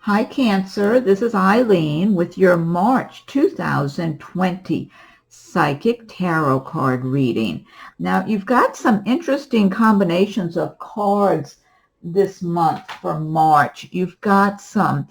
Hi, Cancer. This is Eileen with your March 2020 Psychic Tarot card reading. Now, you've got some interesting combinations of cards this month for March. You've got some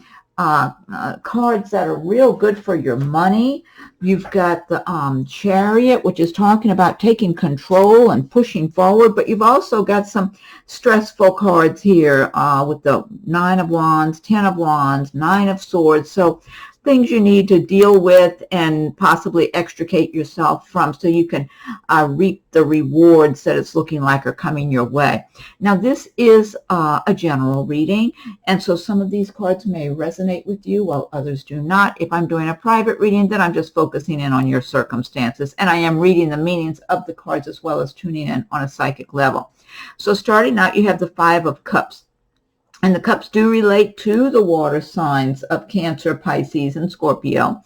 cards that are real good for your money. You've got the Chariot, which is talking about taking control and pushing forward, but you've also got some stressful cards here with the 9 of Wands, 10 of Wands, 9 of Swords. So things you need to deal with and possibly extricate yourself from so you can reap the rewards that it's looking like are coming your way. Now, this is a general reading, and so some of these cards may resonate with you while others do not. If I'm doing a private reading, then I'm just focusing in on your circumstances, and I am reading the meanings of the cards as well as tuning in on a psychic level. So starting out, you have the 5 of Cups. And the cups do relate to the water signs of Cancer, Pisces, and Scorpio.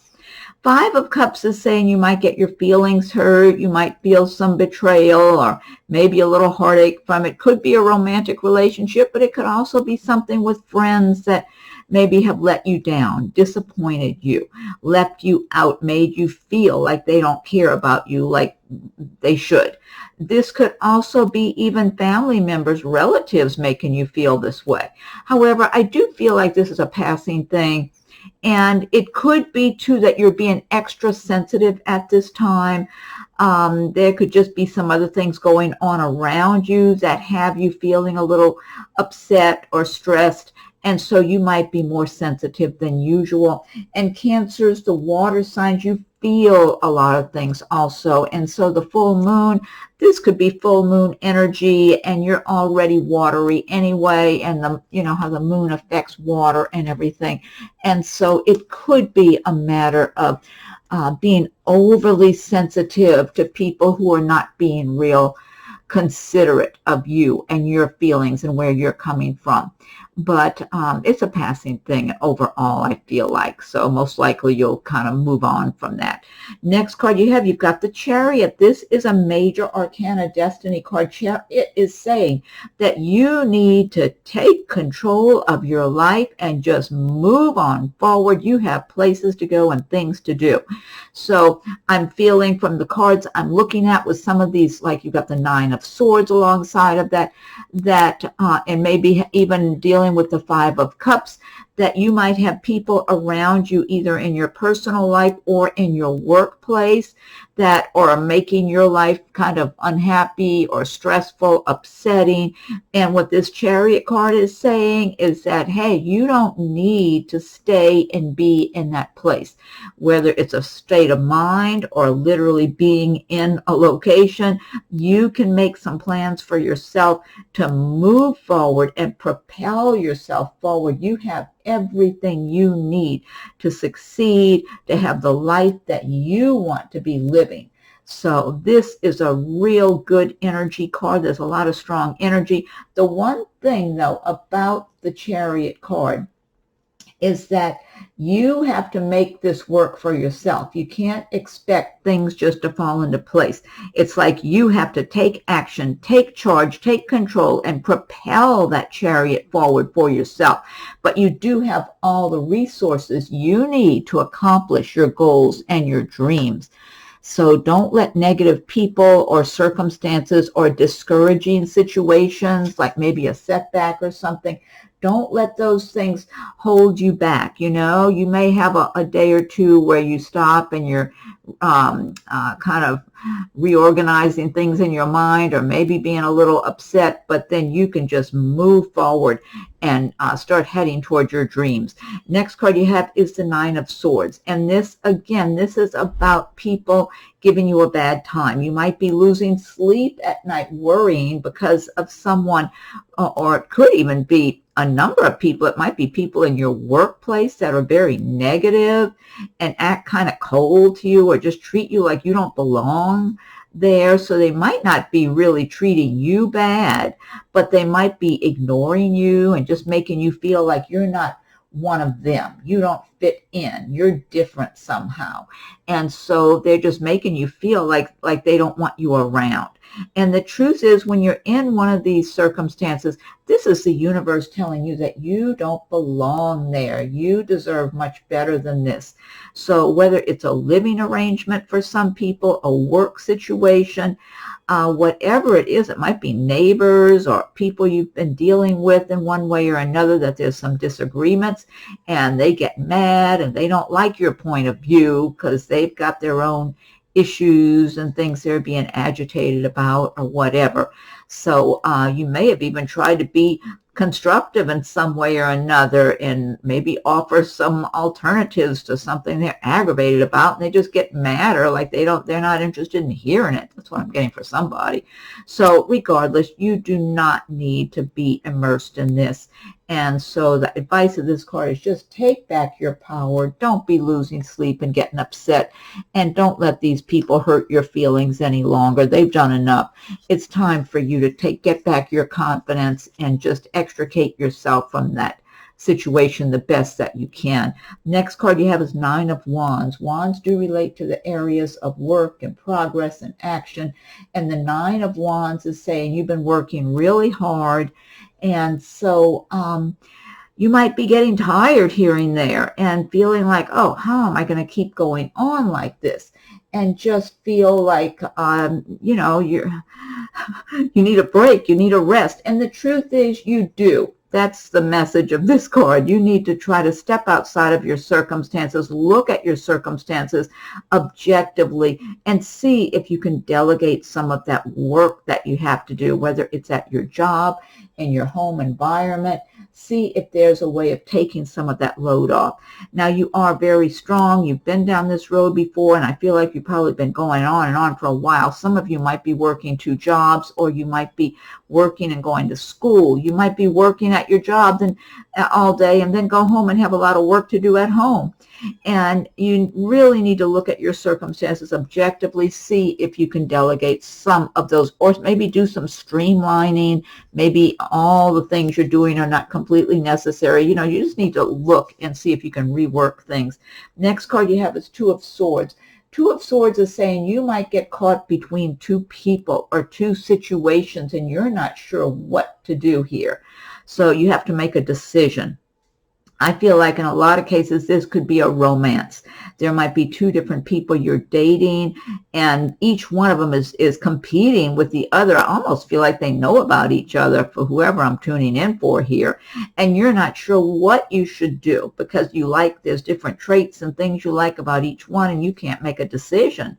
5 of Cups is saying you might get your feelings hurt. You might feel some betrayal or maybe a little heartache from it. Could be a romantic relationship, but it could also be something with friends that maybe have let you down, disappointed you, left you out, made you feel like they don't care about you like they should. This could also be even family members, relatives making you feel this way. However, I do feel like this is a passing thing, and it could be too that you're being extra sensitive at this time. There could just be some other things going on around you that have you feeling a little upset or stressed. And so you might be more sensitive than usual. And Cancers, the water signs, you feel a lot of things also. And so the full moon, this could be full moon energy, and you're already watery anyway. And you know how the moon affects water and everything. And so it could be a matter of being overly sensitive to people who are not being real considerate of you and your feelings and where you're coming from. But it's a passing thing overall, I feel like. So most likely you'll kind of move on from that. Next card you've got the Chariot. This is a major arcana destiny card. It is saying that you need to take control of your life and just move on forward. You have places to go and things to do. So I'm feeling from the cards I'm looking at with some of these, like you've got the 9 of Swords alongside of that and maybe even dealing with the 5 of Cups, that you might have people around you either in your personal life or in your workplace that are making your life kind of unhappy or stressful, upsetting. And what this Chariot card is saying is that, hey, you don't need to stay and be in that place, whether it's a state of mind or literally being in a location. You can make some plans for yourself to move forward and propel yourself forward. You have everything you need to succeed, to have the life that you want to be living. So this is a real good energy card. There's a lot of strong energy. The one thing, though, about the Chariot card is that you have to make this work for yourself. You can't expect things just to fall into place. It's like you have to take action, take charge, take control, and propel that Chariot forward for yourself. But you do have all the resources you need to accomplish your goals and your dreams. So don't let negative people or circumstances or discouraging situations, like maybe a setback or something, don't let those things hold you back. You know, you may have a day or two where you stop and you're kind of reorganizing things in your mind, or maybe being a little upset, but then you can just move forward and start heading toward your dreams. Next card you have is the 9 of Swords. And this, again, this is about people giving you a bad time. You might be losing sleep at night worrying because of someone, or it could even be a number of people. It might be people in your workplace that are very negative and act kind of cold to you, or just treat you like you don't belong there. So they might not be really treating you bad, but they might be ignoring you and just making you feel like you're not one of them. You don't fit in. You're different somehow. And so they're just making you feel like they don't want you around. And the truth is, when you're in one of these circumstances, this is the universe telling you that you don't belong there. You deserve much better than this. So whether it's a living arrangement for some people, a work situation, whatever it is, it might be neighbors or people you've been dealing with in one way or another, that there's some disagreements and they get mad and they don't like your point of view because they've got their own issues and things they're being agitated about or whatever. So you may have even tried to be constructive in some way or another and maybe offer some alternatives to something they're aggravated about, and they just get mad, or like they're not interested in hearing it. That's what I'm getting for somebody. So regardless, you do not need to be immersed in this. And so the advice of this card is just take back your power. Don't be losing sleep and getting upset. And don't let these people hurt your feelings any longer. They've done enough. It's time for you to get back your confidence and just extricate yourself from that situation the best that you can. Next card you have is Nine of Wands. Wands do relate to the areas of work and progress and action. And the Nine of Wands is saying you've been working really hard. And so you might be getting tired here and there and feeling like, oh, how am I going to keep going on like this? And just feel like, you need a break, you need a rest. And the truth is you do. That's the message of this card. You need to try to step outside of your circumstances, look at your circumstances objectively, and see if you can delegate some of that work that you have to do, whether it's at your job, in your home environment. See if there's a way of taking some of that load off. Now, you are very strong. You've been down this road before, and I feel like you've probably been going on and on for a while. Some of you might be working 2 jobs, or you might be working and going to school. You might be working at your job all day and then go home and have a lot of work to do at home. And you really need to look at your circumstances objectively, see if you can delegate some of those, or maybe do some streamlining. Maybe all the things you're doing are not completely necessary. You just need to look and see if you can rework things. Next card you have is Two of Swords. Two of Swords is saying you might get caught between 2 people or 2 situations, and you're not sure what to do here. So you have to make a decision. I feel like in a lot of cases, this could be a romance. There might be 2 different people you're dating, and each one of them is competing with the other. I almost feel like they know about each other for whoever I'm tuning in for here. And you're not sure what you should do because there's different traits and things you like about each one, and you can't make a decision.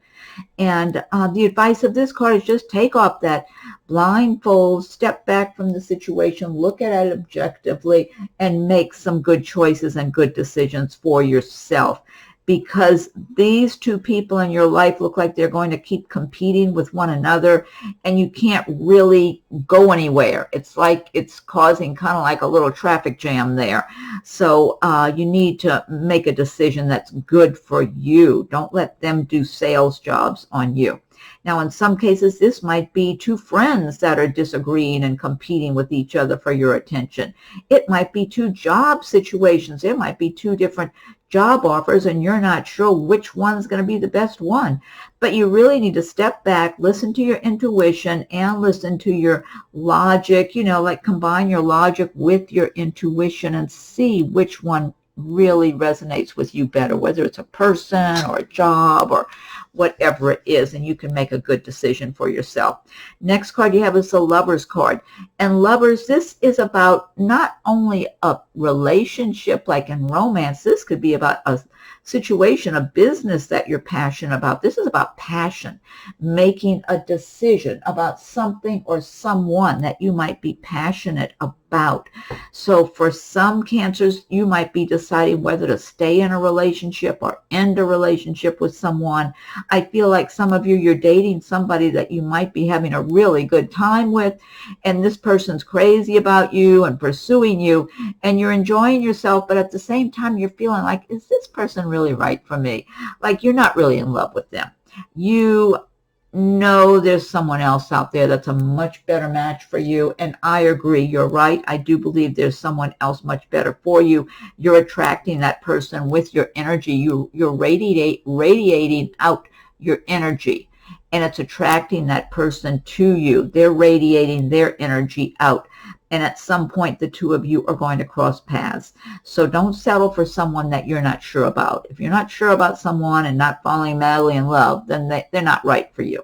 And the advice of this card is just take off that blindfold, step back from the situation, look at it objectively, and make some good choices and good decisions for yourself. Because these 2 people in your life look like they're going to keep competing with one another, and you can't really go anywhere. It's like it's causing kind of like a little traffic jam there. So you need to make a decision that's good for you. Don't let them do sales jobs on you. Now, in some cases, this might be 2 friends that are disagreeing and competing with each other for your attention. It might be 2 job situations. There might be 2 different job offers, and you're not sure which one's going to be the best one. But you really need to step back, listen to your intuition, and listen to your logic, like combine your logic with your intuition and see which one really resonates with you better, whether it's a person or a job or whatever it is, and you can make a good decision for yourself. Next card you have is the Lovers card. And Lovers, this is about not only a relationship like in romance. This could be about a situation, a business that you're passionate about. This is about passion, making a decision about something or someone that you might be passionate about. So for some Cancers, you might be deciding whether to stay in a relationship or end a relationship with someone. I feel like some of you're dating somebody that you might be having a really good time with, and this person's crazy about you and pursuing you, and you're enjoying yourself, but at the same time you're feeling like, is this person really right for me? Like you're not really in love with them. You know there's someone else out there that's a much better match for you, and I agree, you're right. I do believe there's someone else much better for you. You're attracting that person with your energy. You're radiating out your energy, and it's attracting that person to you. They're radiating their energy out. And at some point, the two of you are going to cross paths. So don't settle for someone that you're not sure about. If you're not sure about someone and not falling madly in love, then they're not right for you.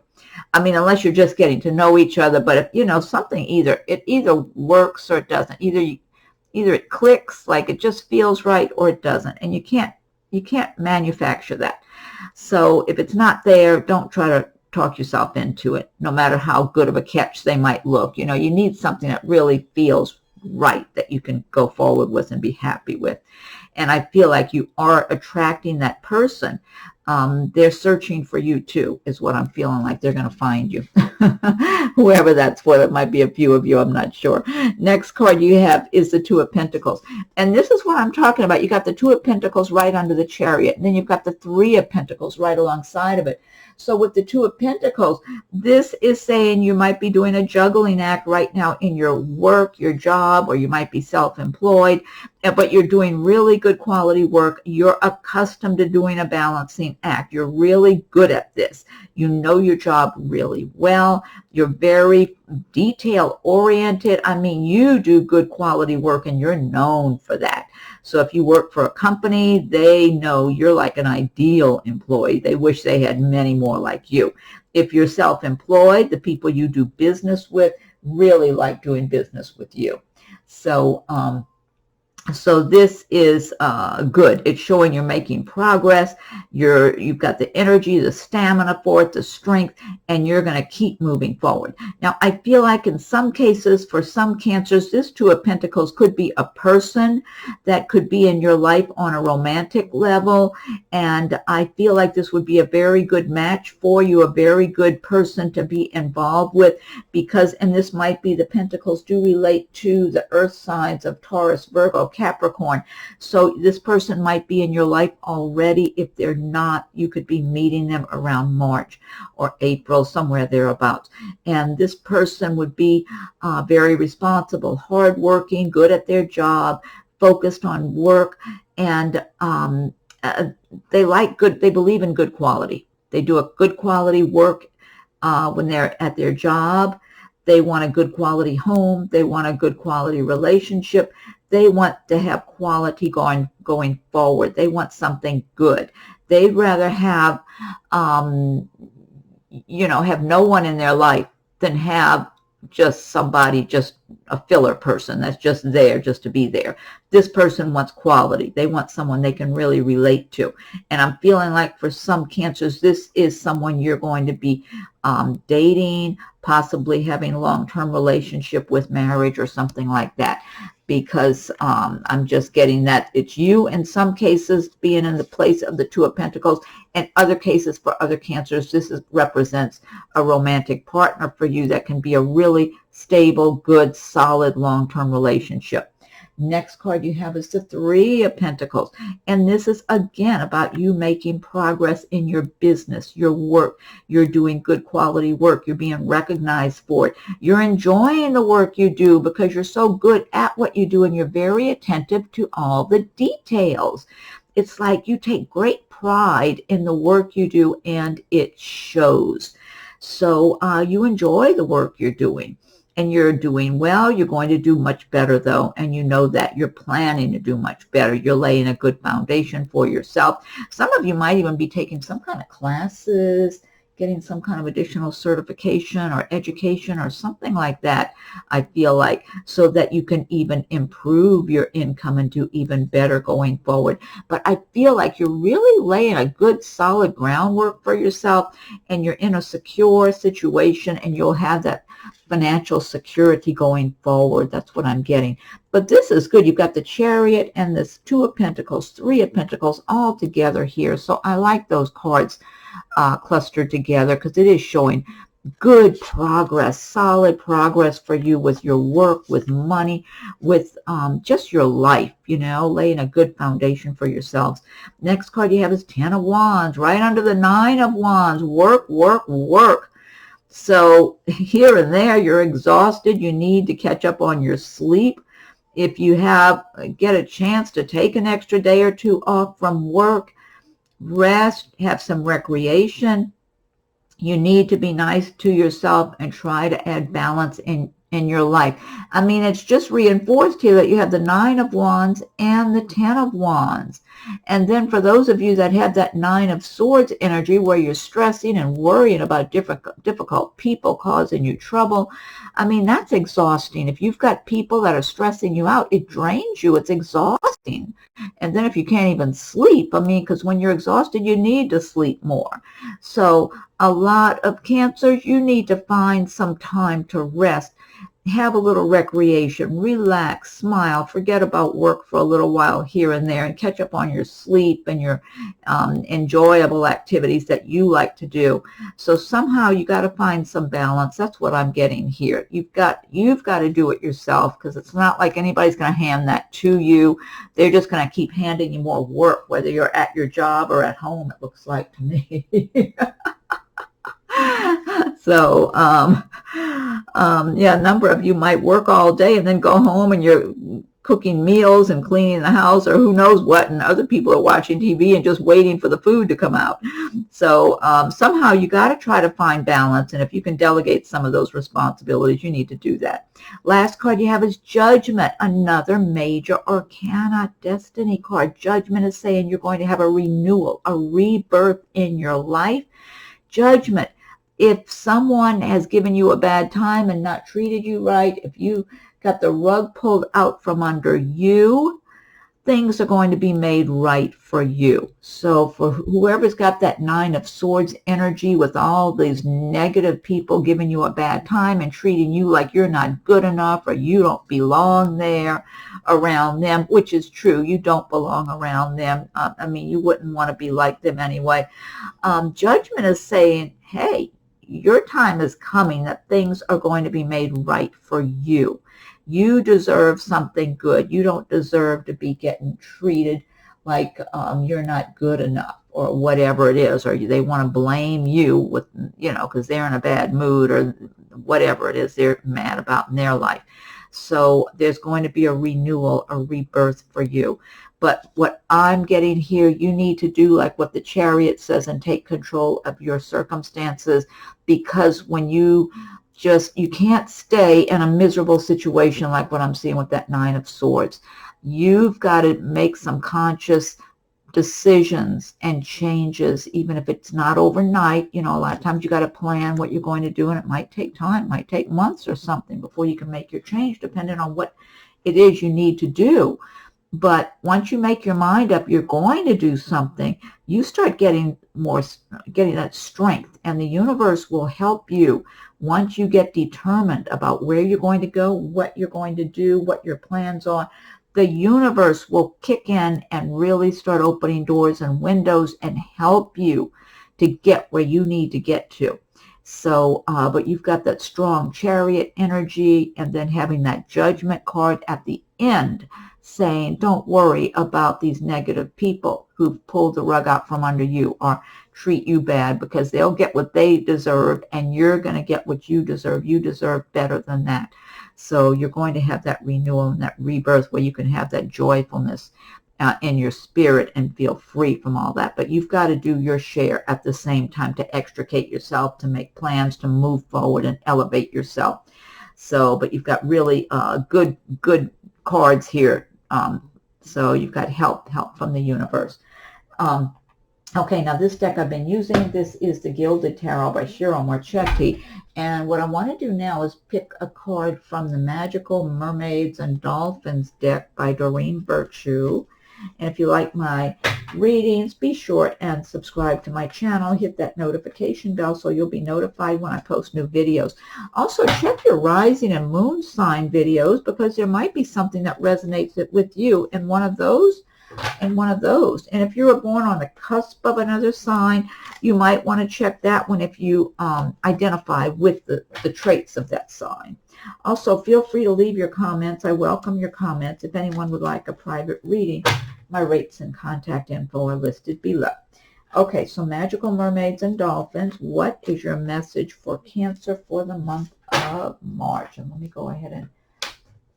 I mean, unless you're just getting to know each other. But if, you know, something it either works or it doesn't. Either it clicks, like it just feels right, or it doesn't. And you can't manufacture that. So if it's not there, don't try to talk yourself into it, no matter how good of a catch they might look. You know, you need something that really feels right, that you can go forward with and be happy with. And I feel like you are attracting that person. They're searching for you too, is what I'm feeling like. They're going to find you. Whoever that's for, it might be a few of you, I'm not sure. Next card you have is the Two of Pentacles. And this is what I'm talking about. You got the Two of Pentacles right under the Chariot, and then you've got the Three of Pentacles right alongside of it. So with the Two of Pentacles, this is saying you might be doing a juggling act right now in your work, your job, or you might be self-employed, but you're doing really good quality work. You're accustomed to doing a balancing act. You're really good at this. You know your job really well. You're very detail-oriented. I mean, you do good quality work, and you're known for that. So if you work for a company, they know you're like an ideal employee. They wish they had many more like you. If you're self-employed, the people you do business with really like doing business with you. So, so this is good. It's showing you're making progress. You've got the energy, the stamina for it, the strength, and you're going to keep moving forward. Now, I feel like in some cases, for some Cancers, this Two of Pentacles could be a person that could be in your life on a romantic level. And I feel like this would be a very good match for you, a very good person to be involved with, because, and this might be, the Pentacles do relate to the earth signs of Taurus, Virgo, Capricorn. So this person might be in your life already. If they're not, you could be meeting them around March or April, somewhere thereabouts. And this person would be very responsible, hardworking, good at their job, focused on work, and they believe in good quality. They do a good quality work when they're at their job. They want a good quality home. They want a good quality relationship. They want to have quality going forward. They want something good. They'd rather have, have no one in their life than have just somebody, just a filler person that's just there just to be there. This person wants quality. They want someone they can really relate to. And I'm feeling like for some Cancers, this is someone you're going to be dating, possibly having a long-term relationship with, marriage or something like that. Because I'm just getting that it's you in some cases being in the place of the Two of Pentacles, and other cases for other Cancers, this represents a romantic partner for you that can be a really stable, good, solid, long-term relationship. Next card you have is the Three of Pentacles. And this is, again, about you making progress in your business, your work. You're doing good quality work. You're being recognized for it. You're enjoying the work you do because you're so good at what you do, and you're very attentive to all the details. It's like you take great pride in the work you do, and it shows. So you enjoy the work you're doing. And you're doing well. You're going to do much better, though, and you know that. You're planning to do much better. You're laying a good foundation for yourself. Some of you might even be taking some kind of classes, getting some kind of additional certification or education or something like that, I feel like, so that you can even improve your income and do even better going forward. But I feel like you're really laying a good, solid groundwork for yourself, and you're in a secure situation, and you'll have that financial security going forward. That's what I'm getting. But this is good. You've got the Chariot and this Two of Pentacles, Three of Pentacles all together here. So I like those cards clustered together, because it is showing good progress, solid progress for you with your work, with money, with just your life, laying a good foundation for yourselves. Next card you have is Ten of Wands, right under the Nine of Wands. Work, work, work. So here and there, you're exhausted. You need to catch up on your sleep. If you get a chance to take an extra day or two off from work, rest, have some recreation. You need to be nice to yourself and try to add balance in your life. I mean, it's just reinforced here that you have the 9 of Wands and the 10 of Wands. And then for those of you that have that 9 of Swords energy where you're stressing and worrying about difficult people causing you trouble, I mean, that's exhausting. If you've got people that are stressing you out, it drains you. It's exhausting. And then if you can't even sleep, I mean, because when you're exhausted, you need to sleep more. So a lot of Cancers, you need to find some time to rest. Have a little recreation, relax, smile, forget about work for a little while here and there, and catch up on your sleep and your enjoyable activities that you like to do. So somehow you got to find some balance. That's what I'm getting here. You've got to do it yourself, because it's not like anybody's going to hand that to you. They're just going to keep handing you more work, whether you're at your job or at home, it looks like to me. So, yeah, a number of you might work all day and then go home and you're cooking meals and cleaning the house or who knows what, and other people are watching TV and just waiting for the food to come out. So somehow you got to try to find balance, and if you can delegate some of those responsibilities, you need to do that. Last card you have is Judgment, another major arcana destiny card. Judgment is saying you're going to have a renewal, a rebirth in your life. Judgment. If someone has given you a bad time and not treated you right, if you got the rug pulled out from under you, things are going to be made right for you. So for whoever's got that 9 of Swords energy with all these negative people giving you a bad time and treating you like you're not good enough or you don't belong there around them, which is true, you don't belong around them. I mean, you wouldn't want to be like them anyway. Judgment is saying, hey, your time is coming that things are going to be made right for you. You deserve something good. You don't deserve to be getting treated like you're not good enough or whatever it is, or they want to blame you with, because they're in a bad mood or whatever it is they're mad about in their life. So there's going to be a renewal, a rebirth for you. But what I'm getting here, you need to do like what the Chariot says and take control of your circumstances, because when you can't stay in a miserable situation like what I'm seeing with that 9 of Swords. You've got to make some conscious decisions and changes, even if it's not overnight. A lot of times you got to plan what you're going to do, and it might take time, it might take months or something before you can make your change, depending on what it is you need to do. But once you make your mind up, you're going to do something, you start getting that strength, and the universe will help you once you get determined about where you're going to go, what you're going to do, what your plans are. The universe will kick in and really start opening doors and windows and help you to get where you need to get to. So, but you've got that strong Chariot energy, and then having that Judgment card at the end saying, don't worry about these negative people who've pulled the rug out from under you or treat you bad, because they'll get what they deserve and you're going to get what you deserve. You deserve better than that. So you're going to have that renewal and that rebirth where you can have that joyfulness in your spirit and feel free from all that. But you've got to do your share at the same time to extricate yourself, to make plans, to move forward and elevate yourself. So, but you've got really good cards here. So you've got help from the universe. Okay, now this deck I've been using, this is the Gilded Tarot by Ciro Marchetti. And what I want to do now is pick a card from the Magical Mermaids and Dolphins deck by Doreen Virtue. And if you like my readings, be sure and subscribe to my channel. Hit that notification bell so you'll be notified when I post new videos. Also, check your rising and moon sign videos, because there might be something that resonates with you in one of those. And if you were born on the cusp of another sign, you might want to check that one if you identify with the traits of that sign. Also, feel free to leave your comments. I welcome your comments. If anyone would like a private reading, my rates and contact info are listed below. Okay, so Magical Mermaids and Dolphins, what is your message for Cancer for the month of March? And let me go ahead and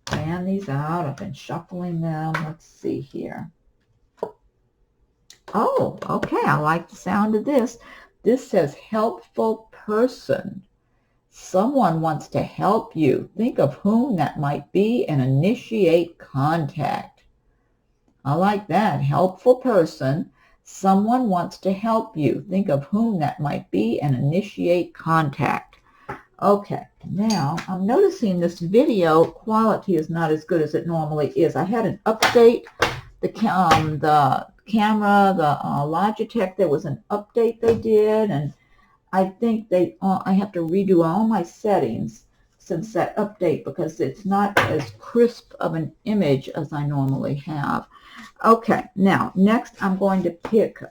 plan these out. I've been shuffling them. Let's see here. Oh, okay, I like the sound of this. This says helpful person. Someone wants to help you. Think of whom that might be and initiate contact. I like that. Helpful person. Someone wants to help you. Think of whom that might be and initiate contact. Okay, now I'm noticing this video quality is not as good as it normally is. I had an update. The camera, the Logitech, there was an update they did, and I think I have to redo all my settings since that update because it's not as crisp of an image as I normally have. Okay, now next I'm going to pick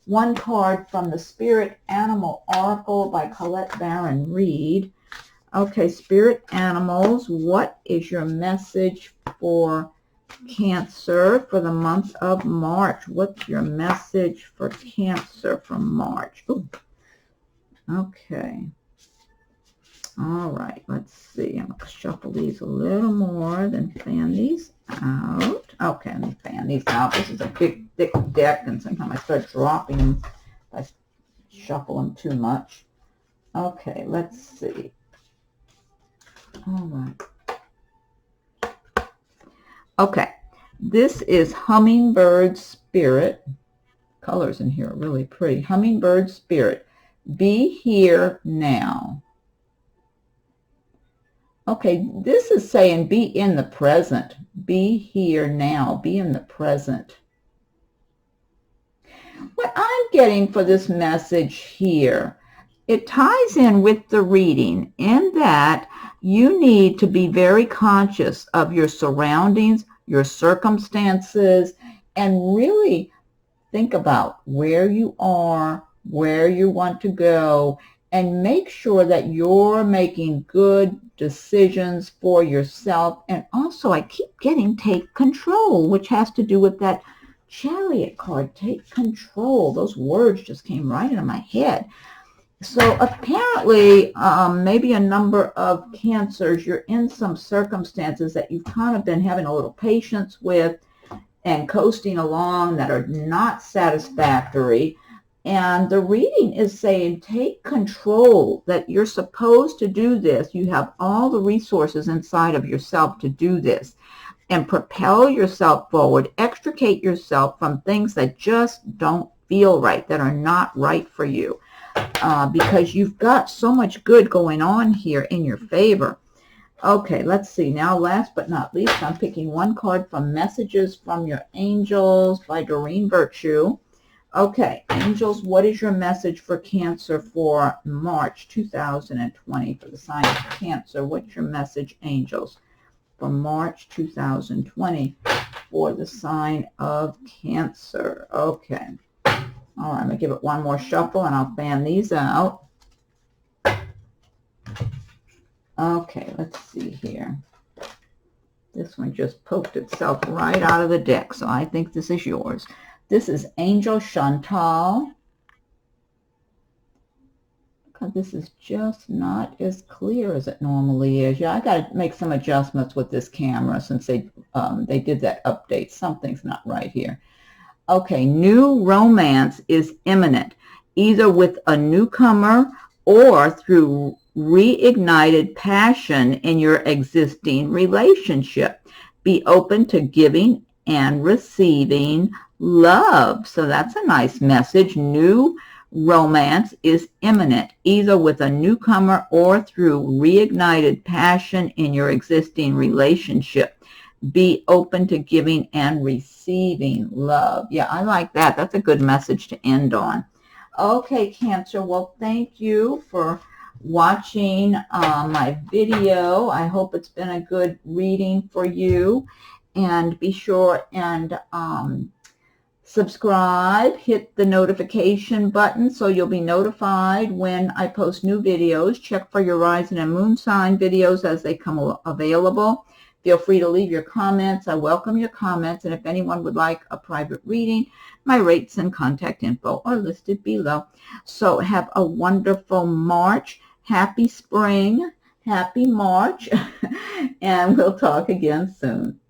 one card from the Spirit Animal Oracle by Colette Baron-Reid. Okay, Spirit Animals, what is your message for Cancer for the month of March? What's your message for Cancer for March? Ooh. Okay. All right, let's see. I'm going to shuffle these a little more, then fan these out. Okay, let me fan these out. This is a big, thick deck, and sometimes I start dropping them if I shuffle them too much. Okay, let's see. All right. Okay, this is Hummingbird Spirit. Colors in here are really pretty. Hummingbird Spirit. Be here now. Okay, this is saying be in the present. Be here now. Be in the present. What I'm getting for this message here, it ties in with the reading in that you need to be very conscious of your surroundings, your circumstances, and really think about where you are, where you want to go, and make sure that you're making good decisions for yourself. And also, I keep getting take control, which has to do with that Chariot card, take control. Those words just came right into my head. So apparently, maybe a number of Cancers, you're in some circumstances that you've kind of been having a little patience with and coasting along that are not satisfactory. And the reading is saying take control, that you're supposed to do this. You have all the resources inside of yourself to do this and propel yourself forward, extricate yourself from things that just don't feel right, that are not right for you, because you've got so much good going on here in your favor. Okay, let's see. Now, last but not least, I'm picking one card from Messages from Your Angels by Doreen Virtue. Okay, angels, what is your message for Cancer for March 2020 for the sign of Cancer? What's your message, angels, for March 2020 for the sign of Cancer? Okay. All right, I'm going to give it one more shuffle, and I'll fan these out. Okay, let's see here. This one just poked itself right out of the deck, so I think this is yours. This is Angel Chantal. God, this is just not as clear as it normally is. Yeah, I got to make some adjustments with this camera since they did that update. Something's not right here. Okay, new romance is imminent, either with a newcomer or through reignited passion in your existing relationship. Be open to giving and receiving love. So that's a nice message. New romance is imminent, either with a newcomer or through reignited passion in your existing relationship. Be open to giving and receiving love. Yeah, I like that. That's a good message to end on. Okay, Cancer. Well, thank you for watching my video. I hope it's been a good reading for you. And be sure and subscribe, hit the notification button so you'll be notified when I post new videos. Check for your rising and moon sign videos as they come available. Feel free to leave your comments. I welcome your comments. And if anyone would like a private reading, my rates and contact info are listed below. So have a wonderful March. Happy spring. Happy March. And we'll talk again soon.